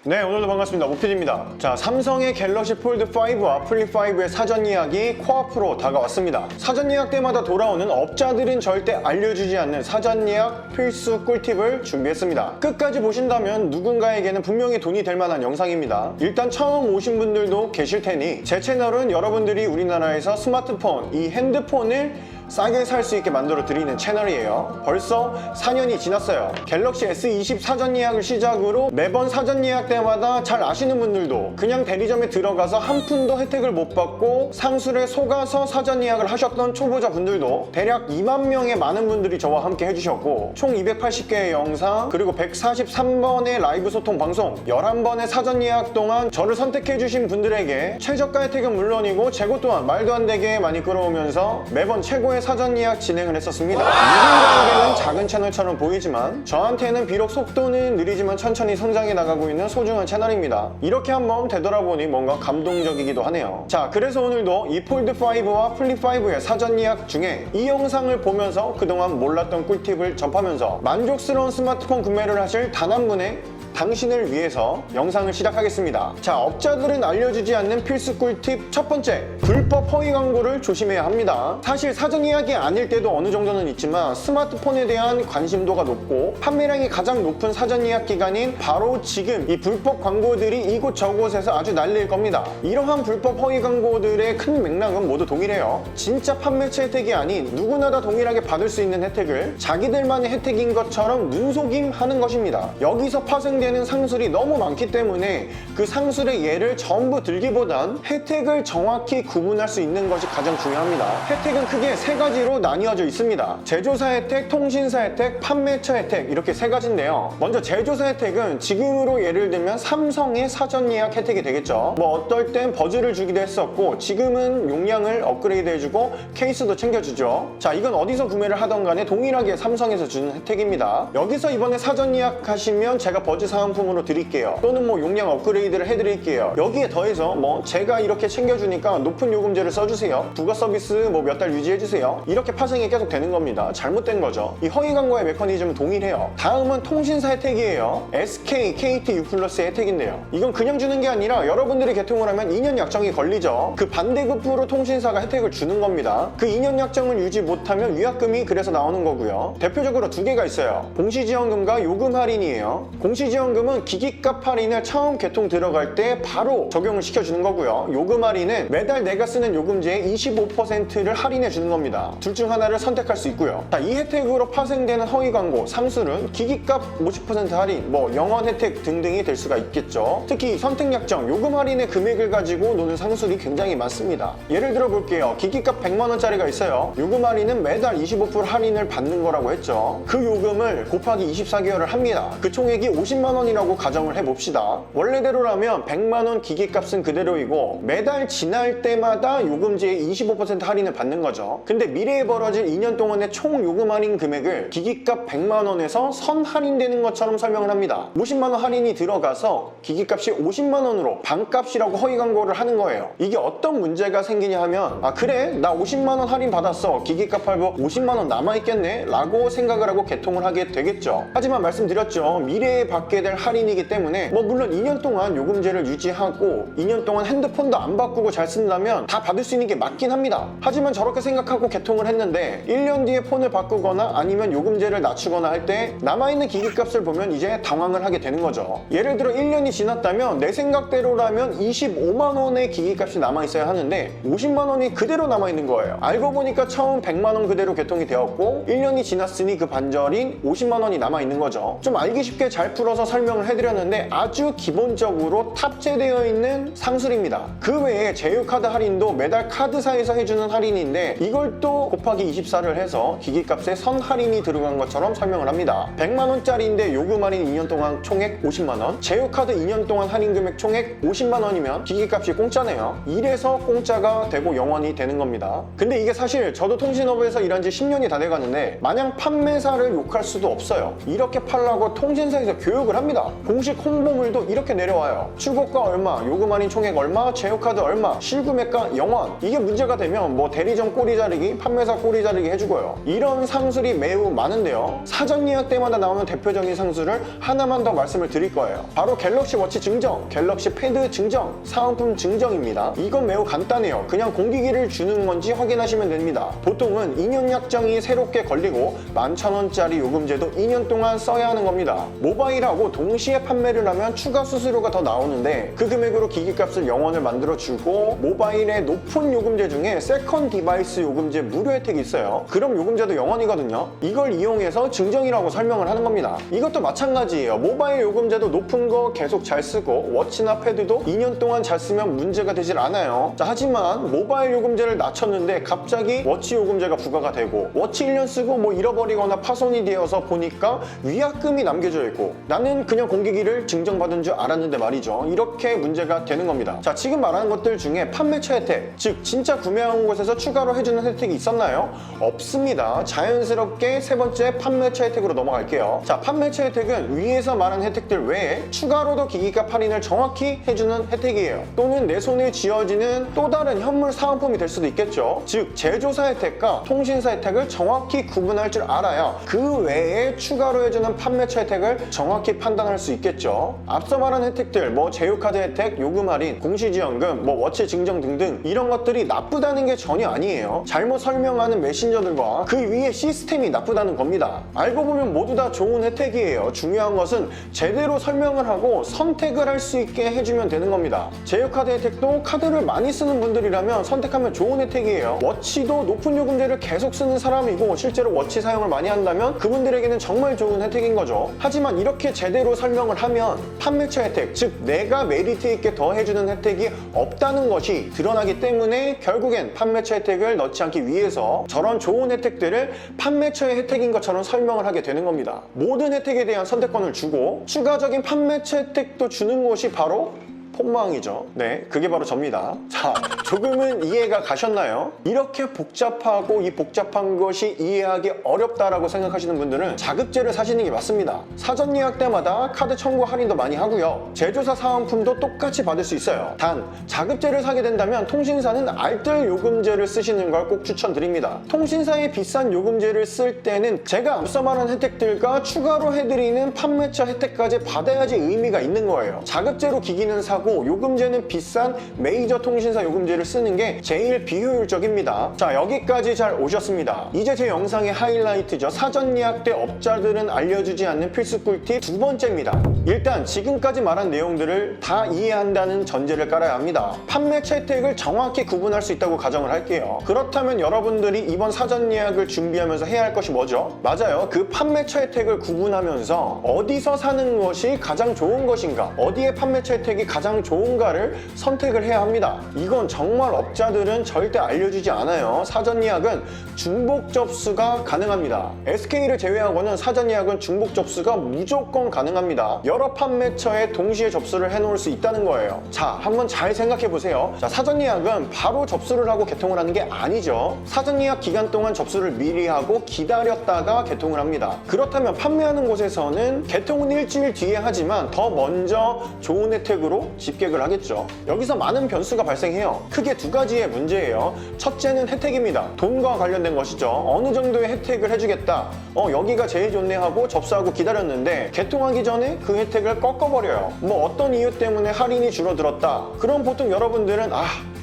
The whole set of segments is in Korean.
네, 오늘도 반갑습니다. 오피디입니다. 자, 삼성의 갤럭시 폴드 5와 플립 5의 사전 예약이 코앞으로 다가왔습니다. 사전 예약 때마다 돌아오는 업자들은 절대 알려주지 않는 사전 예약 필수 꿀팁을 준비했습니다. 끝까지 보신다면 누군가에게는 분명히 돈이 될 만한 영상입니다. 일단 처음 오신 분들도 계실 테니 제 채널은 여러분들이 우리나라에서 스마트폰, 이 핸드폰을 싸게 살 수 있게 만들어 드리는 채널이에요. 벌써 4년이 지났어요. 갤럭시 S20 사전 예약을 시작으로 매번 사전 예약 때마다 잘 아시는 분들도 그냥 대리점에 들어가서 한 푼도 혜택을 못 받고 상술에 속아서 사전 예약을 하셨던 초보자 분들도 대략 2만 명의 많은 분들이 저와 함께 해주셨고 총 280개의 영상 그리고 143번의 라이브 소통 방송 11번의 사전 예약 동안 저를 선택해 주신 분들에게 최저가 혜택은 물론이고 재고 또한 말도 안 되게 많이 끌어오면서 매번 최고의 사전 예약 진행을 했었습니다. 누군가에게는 작은 채널처럼 보이지만 저한테는 비록 속도는 느리지만 천천히 성장해 나가고 있는 소중한 채널입니다. 이렇게 한번 되돌아보니 뭔가 감동적이기도 하네요. 자, 그래서 오늘도 이 폴드5와 플립5의 사전 예약 중에 이 영상을 보면서 그동안 몰랐던 꿀팁을 접하면서 만족스러운 스마트폰 구매를 하실 단 한 분의 당신을 위해서 영상을 시작하겠습니다. 자, 업자들은 알려주지 않는 필수 꿀팁 첫 번째, 불법 허위 광고를 조심해야 합니다. 사실 사전 예약이 아닐 때도 어느 정도는 있지만 스마트폰에 대한 관심도가 높고 판매량이 가장 높은 사전 예약 기간인 바로 지금 이 불법 광고들이 이곳저곳에서 아주 난리일 겁니다. 이러한 불법 허위 광고들의 큰 맥락은 모두 동일해요. 진짜 판매처 혜택이 아닌 누구나 다 동일하게 받을 수 있는 혜택을 자기들만의 혜택인 것처럼 눈속임하는 것입니다. 여기서 파생되는 상술이 너무 많기 때문에 그 상술의 예를 전부 들기보단 혜택을 정확히 구분할 수 있는 것이 가장 중요합니다. 혜택은 크게 세 가지로 나뉘어져 있습니다. 제조사 혜택, 통신사 혜택, 판매처 혜택 이렇게 세 가지인데요. 먼저 제조사 혜택은 지금으로 예를 들면 삼성의 사전 예약 혜택이 되겠죠. 뭐 어떨 땐 버즈를 주기도 했었고 지금은 용량을 업그레이드 해주고 케이스도 챙겨주죠. 자, 이건 어디서 구매를 하던 간에 동일하게 삼성에서 주는 혜택입니다. 여기서 이번에 사전 예약하시면 제가 버즈 사은품으로 드릴게요. 또는 뭐 용량 업그레이드를 해드릴게요. 여기에 더해서 뭐 제가 이렇게 챙겨주니까 높은 요금제를 써주세요. 부가 서비스 뭐 몇 달 유지해주세요. 이렇게 파생이 계속 되는 겁니다. 잘못된 거죠. 이 허위 광고의 메커니즘은 동일해요. 다음은 통신사 혜택이에요. SK, KT, U+의 혜택인데요. 이건 그냥 주는 게 아니라 여러분들이 개통을 하면 2년 약정이 걸리죠. 그 반대급부로 통신사가 혜택을 주는 겁니다. 그 2년 약정을 유지 못하면 위약금이 그래서 나오는 거고요. 대표적으로 두 개가 있어요. 공시지원금과 요금 할인이에요. 공시지원금은 기기값 할인을 처음 개통 들어갈 때 바로 적용을 시켜주는 거고요. 요금 할인은 매달 내가 쓰는 요금제의 25%를 할인해 주는 겁니다. 둘 중 하나를 선택할 수 있고요. 자, 이 혜택으로 파생되는 허위 광고, 상술은 기기값 50% 할인, 뭐 영원 혜택 등등이 될 수가 있겠죠. 특히 선택 약정, 요금 할인의 금액을 가지고 노는 상술이 굉장히 많습니다. 예를 들어 볼게요. 기기값 100만 원짜리가 있어요. 요금 할인은 매달 25% 할인을 받는 거라고 했죠. 그 요금을 곱하기 24개월을 합니다. 그 총액이 50만 원이라고 가정을 해봅시다. 원래대로라면 100만 원 기기값은 그대로이고 매달 지날 때마다 요금제의 25% 할인을 받는 거죠. 근데 미래에 벌어질 2년 동안의 총 요금 할인 금액을 기기값 100만 원에서 선 할인되는 것처럼 설명을 합니다. 50만 원 할인이 들어가서 기기값이 50만 원으로 반값이라고 허위 광고를 하는 거예요. 이게 어떤 문제가 생기냐 하면 아 그래? 나 50만 원 할인 받았어. 기기값 팔고 50만 원 남아있겠네? 라고 생각을 하고 개통을 하게 되겠죠. 하지만 말씀드렸죠. 미래에 받게 될 할인이기 때문에 뭐 물론 2년 동안 요금제를 유지하고 2년 동안 핸드폰도 안 바꾸고 잘 쓴다면 다 받을 수 있는 게 맞긴 합니다. 하지만 저렇게 생각하고 개통을 했는데 1년 뒤에 폰을 바꾸거나 아니면 요금제를 낮추거나 할 때 남아있는 기기값을 보면 이제 당황을 하게 되는 거죠. 예를 들어 1년이 지났다면 내 생각대로라면 25만 원의 기기값이 남아있어야 하는데 50만 원이 그대로 남아있는 거예요. 알고 보니까 처음 100만 원 그대로 개통이 되었고 1년이 지났으니 그 반절인 50만 원이 남아있는 거죠. 좀 알기 쉽게 잘 풀어서 설명을 해드렸는데 아주 기본적으로 탑재되어 있는 상술입니다. 그 외에 제휴카드 할인도 매달 카드사에서 해주는 할인인데 이걸 또 곱하기 24를 해서 기기값에 선 할인이 들어간 것처럼 설명을 합니다. 100만 원짜리인데 요금 할인 2년 동안 총액 50만 원, 제휴카드 2년 동안 할인 금액 총액 50만 원이면 기기값이 공짜네요. 이래서 공짜가 되고 영원히 되는 겁니다. 근데 이게 사실 저도 통신업에서 일한 지 10년이 다 돼가는데 마냥 판매사를 욕할 수도 없어요. 이렇게 팔라고 통신사에서 교육을 합니다. 공식 홍보물도 이렇게 내려와요. 출고가 얼마, 요금 할인 총액 얼마, 제휴카드 얼마, 실구매가 0원. 이게 문제가 되면 뭐 대리점 꼬리 자르기, 판매사 꼬리 자르기 해주고요. 이런 상술이 매우 많은데요. 사전 예약 때마다 나오는 대표적인 상술을 하나만 더 말씀을 드릴 거예요. 바로 갤럭시 워치 증정, 갤럭시 패드 증정, 사은품 증정입니다. 이건 매우 간단해요. 그냥 공기기를 주는 건지 확인하시면 됩니다. 보통은 2년 약정이 새롭게 걸리고 11,000원짜리 요금제도 2년 동안 써야 하는 겁니다. 모바일하고 동시에 판매를 하면 추가 수수료가 더 나오는데 그 금액으로 기기값을 0원을 만들어주고 모바일의 높은 요금제 중에 세컨 디바이스 요금제 무료 혜택이 있어요. 그럼 요금제도 0원이거든요. 이걸 이용해서 증정이라고 설명을 하는 겁니다. 이것도 마찬가지예요. 모바일 요금제도 높은 거 계속 잘 쓰고 워치나 패드도 2년 동안 잘 쓰면 문제가 되질 않아요. 자, 하지만 모바일 요금제를 낮췄는데 갑자기 워치 요금제가 부과가 되고 워치 1년 쓰고 뭐 잃어버리거나 파손이 되어서 보니까 위약금이 남겨져 있고 나는 그냥 공기기를 증정받은 줄 알았는데 말이죠. 이렇게 문제가 되는 겁니다. 자, 지금 말하는 것들 중에 판매처 혜택, 즉 진짜 구매한 곳에서 추가로 해주는 혜택이 있었나요? 없습니다. 자연스럽게 세 번째 판매처 혜택으로 넘어갈게요. 자, 판매처 혜택은 위에서 말한 혜택들 외에 추가로도 기기값 할인을 정확히 해주는 혜택이에요. 또는 내 손에 쥐어지는 또 다른 현물 사은품이 될 수도 있겠죠. 즉 제조사 혜택과 통신사 혜택을 정확히 구분할 줄 알아야 그 외에 추가로 해주는 판매처 혜택을 정확히 판단할 수 있겠죠. 앞서 말한 혜택들, 뭐 제휴카드 혜택, 요금 할인, 공시지원금, 뭐 워치 증정 등등 이런 것들이 나쁘다는 게 전혀 아니에요. 잘못 설명하는 메신저들과 그 위에 시스템이 나쁘다는 겁니다. 알고 보면 모두 다 좋은 혜택이에요. 중요한 것은 제대로 설명을 하고 선택을 할 수 있게 해주면 되는 겁니다. 제휴카드 혜택도 카드를 많이 쓰는 분들이라면 선택하면 좋은 혜택이에요. 워치도 높은 요금제를 계속 쓰는 사람이고 실제로 워치 사용을 많이 한다면 그분들에게는 정말 좋은 혜택인 거죠. 하지만 이렇게 제대로 설명을 하면 판매처 혜택, 즉 내가 메리트 있게 더 해주는 혜택이 없다는 것이 드러나기 때문에 결국엔 판매처 혜택을 넣지 않기 위해서 저런 좋은 혜택들을 판매처의 혜택인 것처럼 설명을 하게 되는 겁니다. 모든 혜택에 대한 선택권을 주고 추가적인 판매처 혜택도 주는 것이 바로 폰망이죠. 네, 그게 바로 접니다. 자, 조금은 이해가 가셨나요? 이렇게 복잡하고 이 복잡한 것이 이해하기 어렵다라고 생각하시는 분들은 자급제를 사시는 게 맞습니다. 사전 예약 때마다 카드 청구 할인도 많이 하고요. 제조사 사은품도 똑같이 받을 수 있어요. 단, 자급제를 사게 된다면 통신사는 알뜰 요금제를 쓰시는 걸 꼭 추천드립니다. 통신사의 비싼 요금제를 쓸 때는 제가 앞서 말한 혜택들과 추가로 해드리는 판매처 혜택까지 받아야지 의미가 있는 거예요. 자급제로 기기는 사고 요금제는 비싼 메이저 통신사 요금제를 쓰는 게 제일 비효율적입니다. 자, 여기까지 잘 오셨습니다. 이제 제 영상의 하이라이트죠. 사전 예약 때 업자들은 알려주지 않는 필수 꿀팁 두 번째입니다. 일단 지금까지 말한 내용들을 다 이해한다는 전제를 깔아야 합니다. 판매처 혜택을 정확히 구분할 수 있다고 가정을 할게요. 그렇다면 여러분들이 이번 사전 예약을 준비하면서 해야 할 것이 뭐죠? 맞아요. 그 판매처 혜택을 구분하면서 어디서 사는 것이 가장 좋은 것인가, 어디에 판매처 혜택이 가장 좋은가를 선택을 해야 합니다. 이건 정말 업자들은 절대 알려주지 않아요. 사전 예약은 중복 접수가 가능합니다. SK를 제외하고는 사전 예약은 중복 접수가 무조건 가능합니다. 여러 판매처에 동시에 접수를 해놓을 수 있다는 거예요. 자, 한번 잘 생각해 보세요. 자, 사전 예약은 바로 접수를 하고 개통을 하는 게 아니죠. 사전 예약 기간 동안 접수를 미리 하고 기다렸다가 개통을 합니다. 그렇다면 판매하는 곳에서는 개통은 일주일 뒤에 하지만 더 먼저 좋은 혜택으로 집객을 하겠죠. 여기서 많은 변수가 발생해요. 크게 두 가지의 문제예요. 첫째는 혜택입니다. 돈과 관련된 것이죠. 어느 정도의 혜택을 해주겠다. 여기가 제일 좋네 하고 접수하고 기다렸는데 개통하기 전에 그 혜택을 꺾어버려요. 뭐 어떤 이유 때문에 할인이 줄어들었다. 그럼 보통 여러분들은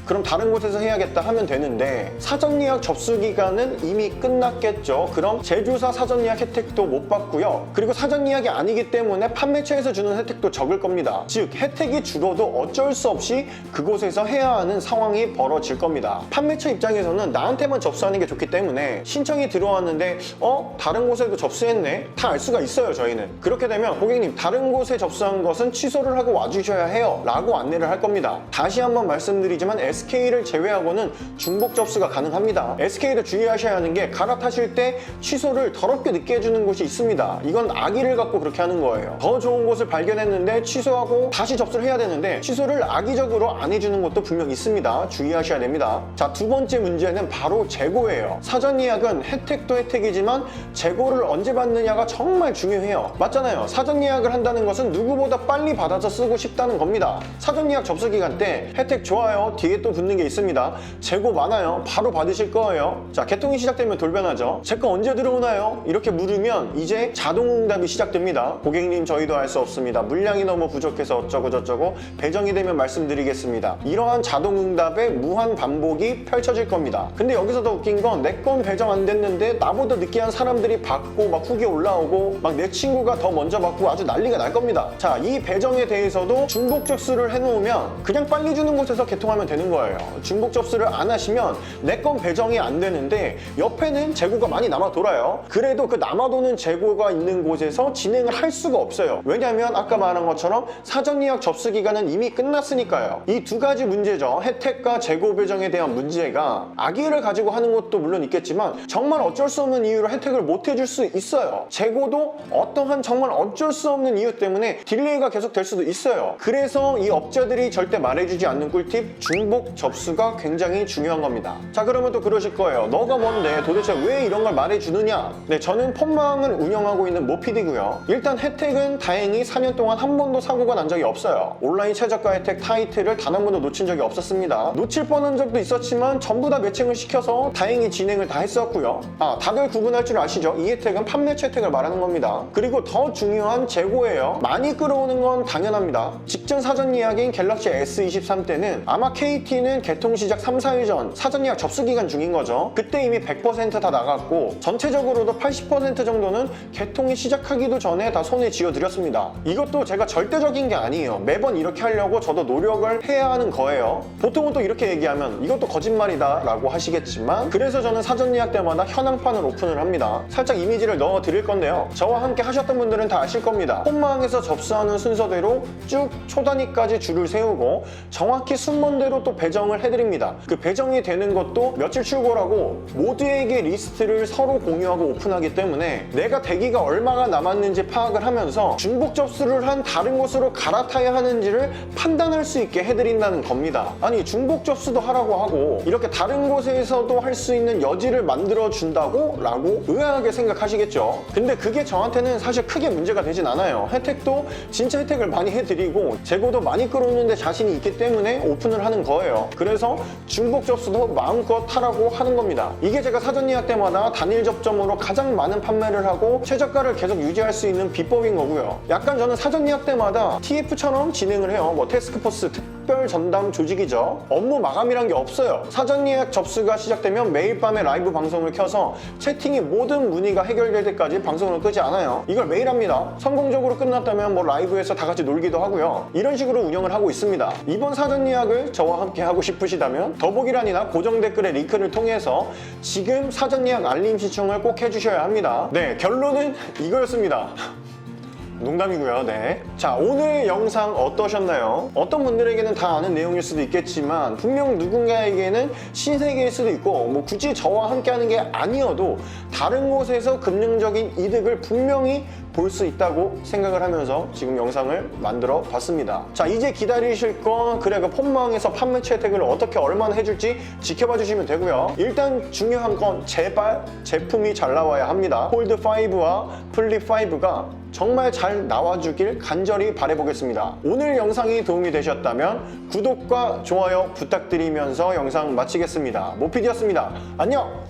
그럼 다른 곳에서 해야겠다 하면 되는데 사전 예약 접수 기간은 이미 끝났겠죠. 그럼 제조사 사전 예약 혜택도 못 받고요. 그리고 사전 예약이 아니기 때문에 판매처에서 주는 혜택도 적을 겁니다. 즉 혜택이 줄어도 어쩔 수 없이 그곳에서 해야 하는 상황이 벌어질 겁니다. 판매처 입장에서는 나한테만 접수하는 게 좋기 때문에 신청이 들어왔는데 다른 곳에도 접수했네? 다 알 수가 있어요, 저희는. 그렇게 되면 고객님 다른 곳에 접수한 것은 취소를 하고 와주셔야 해요 라고 안내를 할 겁니다. 다시 한번 말씀드리지만 SK를 제외하고는 중복 접수가 가능합니다. SK도 주의하셔야 하는 게 갈아타실 때 취소를 더럽게 늦게 해주는 곳이 있습니다. 이건 악의를 갖고 그렇게 하는 거예요. 더 좋은 곳을 발견했는데 취소하고 다시 접수를 해야 되는데 취소를 악의적으로 안 해주는 것도 분명 있습니다. 주의하셔야 됩니다. 자, 두 번째 문제는 바로 재고예요. 사전 예약은 혜택도 혜택이지만 재고를 언제 받느냐가 정말 중요해요. 맞잖아요. 사전 예약을 한다는 것은 누구보다 빨리 받아서 쓰고 싶다는 겁니다. 사전 예약 접수 기간 때 혜택 좋아요. 뒤에 또 붙는 게 있습니다. 재고 많아요. 바로 받으실 거예요. 자, 개통이 시작되면 돌변하죠. 제 거 언제 들어오나요? 이렇게 물으면 이제 자동 응답이 시작됩니다. 고객님, 저희도 알 수 없습니다. 물량이 너무 부족해서 어쩌고 저쩌고, 배정이 되면 말씀드리겠습니다. 이러한 자동 응답의 무한 반복이 펼쳐질 겁니다. 근데 여기서 더 웃긴 건 내 건 배정 안 됐는데 나보다 늦게 한 사람들이 받고 막 후기 올라오고 막 내 친구가 더 먼저 받고 아주 난리가 날 겁니다. 자, 이 배정에 대해서도 중복 접수를 해놓으면 그냥 빨리 주는 곳에서 개통하면 되는 거예요. 중복 접수를 안 하시면 내 건 배정이 안 되는데 옆에는 재고가 많이 남아 돌아요. 그래도 그 남아도는 재고가 있는 곳에서 진행을 할 수가 없어요. 왜냐하면 아까 말한 것처럼 사전 예약 접수 기간은 이미 끝났으니까요. 이 두 가지 문제죠. 혜택과 재고 배정에 대한 문제가 악의를 가지고 하는 것도 물론 있겠지만 정말 어쩔 수 없는 이유로 혜택을 못 해줄 수 있어요. 재고도 어떠한 정말 어쩔 수 없는 이유 때문에 딜레이가 계속 될 수도 있어요. 그래서 이 업자들이 절대 말해주지 않는 꿀팁, 중복 접수가 굉장히 중요한 겁니다. 자, 그러면 또 그러실 거예요. 너가 뭔데 도대체 왜 이런 걸 말해주느냐? 네, 저는 폰망을 운영하고 있는 모피디고요. 일단 혜택은 다행히 4년 동안 한 번도 사고가 난 적이 없어요. 온라인 최저가 혜택 타이틀을 단 한 번도 놓친 적이 없었습니다. 놓칠 뻔한 적도 있었지만 전부 다 매칭을 시켜서 다행히 진행을 다 했었고요. 아, 닭을 구분할 줄 아시죠? 이 혜택은 판매처 혜택을 말하는 겁니다. 그리고 더 중요한 재고예요. 많이 끌어오는 건 당연합니다. 직전 사전 예약인 갤럭시 S23 때는 아마 KT는 개통 시작 3, 4일 전 사전 예약 접수 기간 중인 거죠. 그때 이미 100% 다 나갔고 전체적으로도 80% 정도는 개통이 시작하기도 전에 다 손에 쥐어드렸습니다. 이것도 제가 절대적인 게 아니에요. 매번 이렇게 하려고 저도 노력을 해야 하는 거예요. 보통은 또 이렇게 얘기하면 이것도 거짓말이다 라고 하시겠지만, 그래서 저는 사전 예약 때마다 현황판을 오픈을 합니다. 살짝 이미지를 넣어 드릴 건데요. 저와 함께 하셨던 분들은 다 아실 겁니다. 폰망에서 접수하는 순서대로 쭉 초단위까지 줄을 세우고 정확히 순번대로 또 배정을 해드립니다. 그 배정이 되는 것도 며칠 출고라고 모두에게 리스트를 서로 공유하고 오픈하기 때문에 내가 대기가 얼마가 남았는지 파악을 하면서 중복 접수를 한 다른 곳으로 갈아타야 하는지를 판단할 수 있게 해드린다는 겁니다. 아니, 중복 접수도 하라고 하고 이렇게 다른 곳에서도 할 수 있는 여지를 만들어 준다고? 라고 의아하게 생각하시겠죠. 근데 그게 저한테는 사실 크게 문제가 되진 않아요. 혜택도 진짜 혜택을 많이 해드리고 재고도 많이 끌어오는데 자신이 있기 때문에 오픈을 하는 거예요. 그래서 중복 접수도 마음껏 하라고 하는 겁니다. 이게 제가 사전 예약 때마다 단일 접점으로 가장 많은 판매를 하고 최저가를 계속 유지할 수 있는 비법인 거고요. 약간 저는 사전 예약 때마다 TF처럼 진행을 해요. 뭐 태스크포스 특별 전담 조직이죠. 업무 마감이란 게 없어요. 사전 예약 접수가 시작되면 매일 밤에 라이브 방송을 켜서 채팅이 모든 문의가 해결될 때까지 방송을 끄지 않아요. 이걸 매일 합니다. 성공적으로 끝났다면 뭐 라이브에서 다 같이 놀기도 하고요. 이런 식으로 운영을 하고 있습니다. 이번 사전 예약을 저와 함께 하고 싶으시다면 더보기란이나 고정 댓글의 링크를 통해서 지금 사전 예약 알림 신청을 꼭 해주셔야 합니다. 네, 결론은 이거였습니다. 농담이고요. 네. 자, 오늘 영상 어떠셨나요? 어떤 분들에게는 다 아는 내용일 수도 있겠지만 분명 누군가에게는 신세계일 수도 있고, 뭐 굳이 저와 함께 하는 게 아니어도 다른 곳에서 금융적인 이득을 분명히 볼 수 있다고 생각을 하면서 지금 영상을 만들어 봤습니다. 자, 이제 기다리실 건 그래 그 폰망에서 판매처 혜택을 어떻게 얼마나 해줄지 지켜봐 주시면 되고요. 일단 중요한 건 제발 제품이 잘 나와야 합니다. 폴드5와 플립5가 정말 잘 나와주길 간절히 바라보겠습니다. 오늘 영상이 도움이 되셨다면 구독과 좋아요 부탁드리면서 영상 마치겠습니다. 모피디였습니다. 안녕!